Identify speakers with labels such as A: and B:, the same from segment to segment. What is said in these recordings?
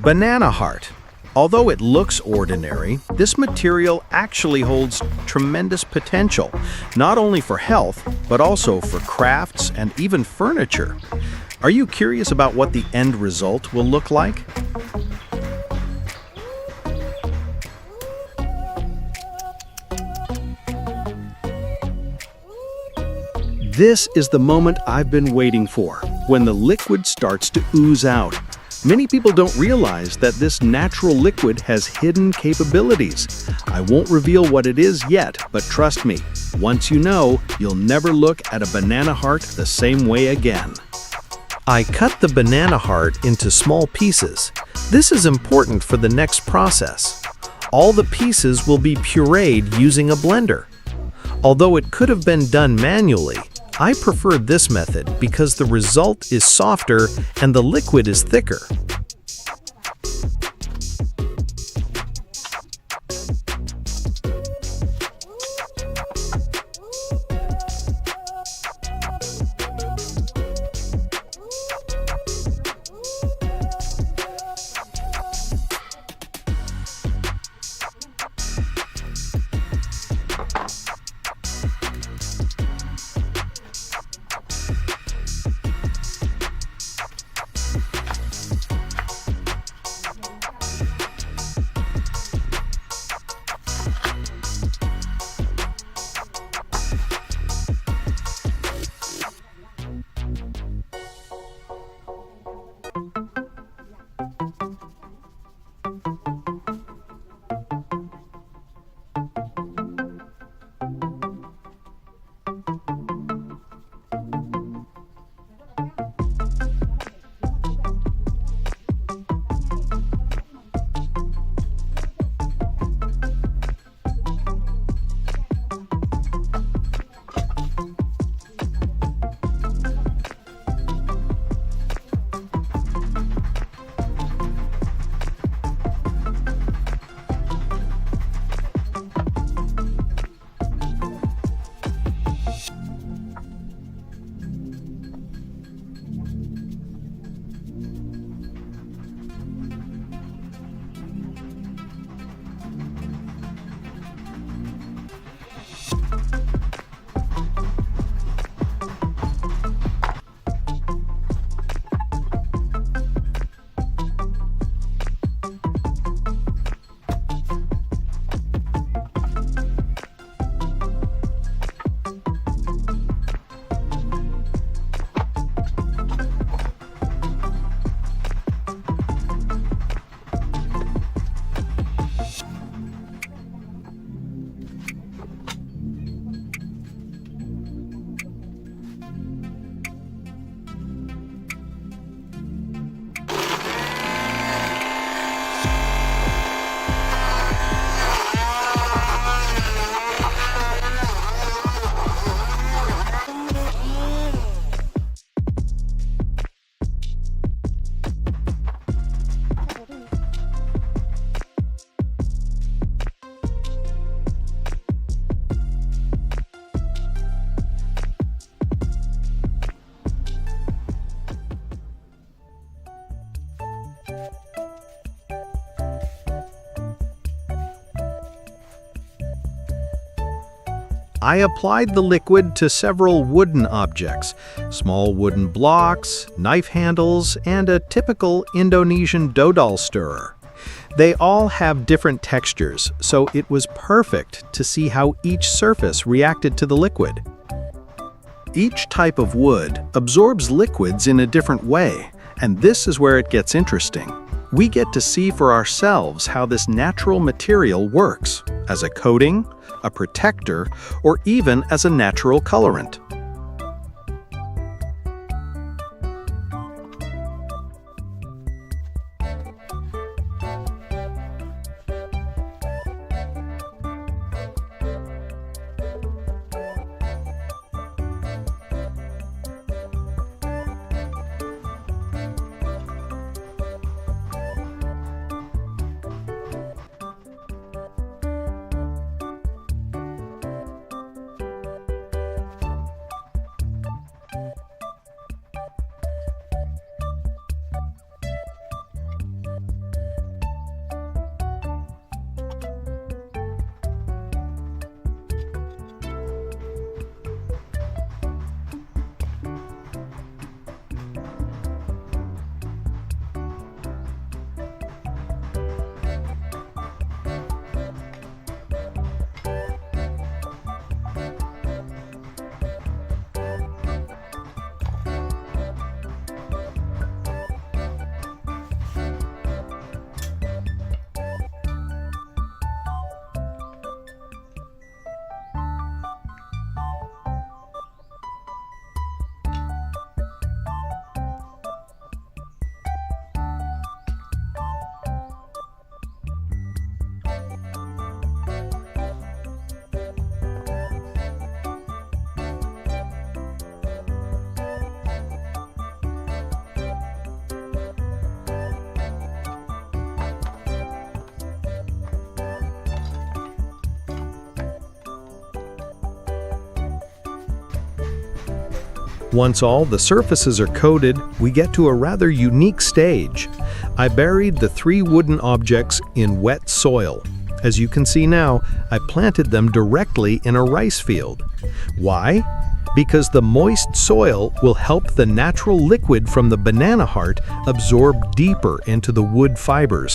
A: Banana heart. Although it looks ordinary, this material actually holds tremendous potential, not only for health, but also for crafts and even furniture. Are you curious about what the end result will look like? This is the moment I've been waiting for, when the liquid starts to ooze out. Many people don't realize that this natural liquid has hidden capabilities. I won't reveal what it is yet, but trust me, once you know, you'll never look at a banana heart the same way again. I cut the banana heart into small pieces. This is important for the next process. All the pieces will be pureed using a blender. Although it could have been done manually, I prefer this method because the result is softer and the liquid is thicker. I applied the liquid to several wooden objects, small wooden blocks, knife handles, and a typical Indonesian dodol stirrer. They all have different textures, so it was perfect to see how each surface reacted to the liquid. Each type of wood absorbs liquids in a different way, and this is where it gets interesting. We get to see for ourselves how this natural material works, as a coating, a protector, or even as a natural colorant. Once all the surfaces are coated, we get to a rather unique stage. I buried the 3 wooden objects in wet soil. As you can see now, I planted them directly in a rice field. Why? Because the moist soil will help the natural liquid from the banana heart absorb deeper into the wood fibers.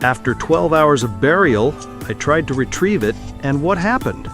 A: After 12 hours of burial, I tried to retrieve it, and what happened?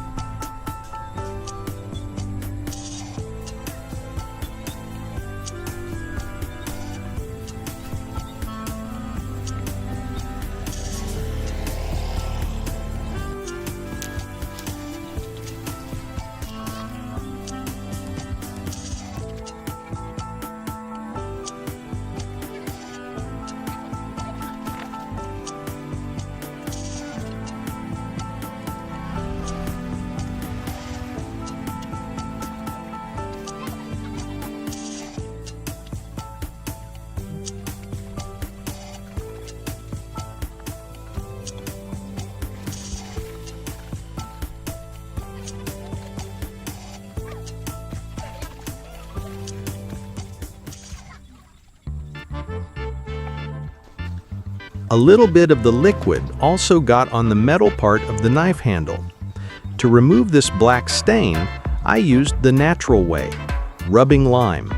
A: A little bit of the liquid also got on the metal part of the knife handle. To remove this black stain, I used the natural way, rubbing lime.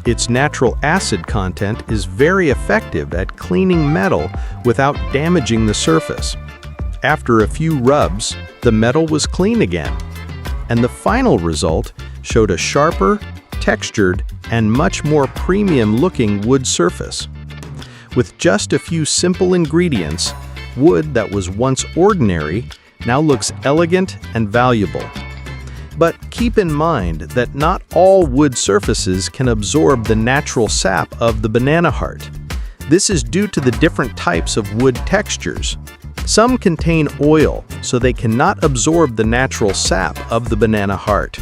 A: Its natural acid content is very effective at cleaning metal without damaging the surface. After a few rubs, the metal was clean again, and the final result showed a sharper, textured, and much more premium-looking wood surface. With just a few simple ingredients, wood that was once ordinary now looks elegant and valuable. But keep in mind that not all wood surfaces can absorb the natural sap of the banana heart. This is due to the different types of wood textures. Some contain oil, so they cannot absorb the natural sap of the banana heart.